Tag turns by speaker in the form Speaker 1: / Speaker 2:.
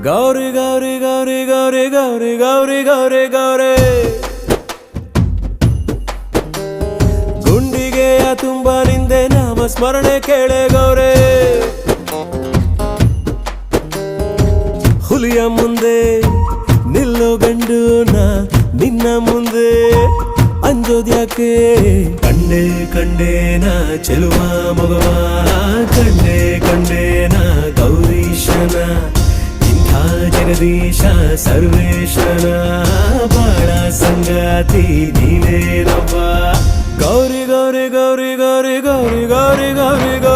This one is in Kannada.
Speaker 1: ಗೌರಿ ಗೌರಿ ಗೌರಿ ಗೌರಿ ಗೌರಿ ಗೌರಿ ಗೌರಿ ಗೌರಿ ಗುಂಡಿಗೆಯ ತುಂಬ ನಿಂದೆ ನಾಮ ಸ್ಮರಣೆ ಕೇಳೆ ಗೌರಿ ಹುಲಿಯ ಮುಂದೆ ನಿಲ್ಲೋ ಗಂಡು ನಾ ನಿನ್ನ ಮುಂದೆ ಅಂಜೋದ್ಯಾಕೆ ಕಂಡೆ ಕಂಡೇನ ಚೆಲುವ ಮಗವ ಕಂಡೆ ಕಂಡೇನ ಗೌರೀಶನ ಇಂಥ ಜಗದೀಶ ಸರ್ವೇಶನ ಬಾಳ ಸಂಗಾತಿ ನೀನೇನೊಬ್ಬ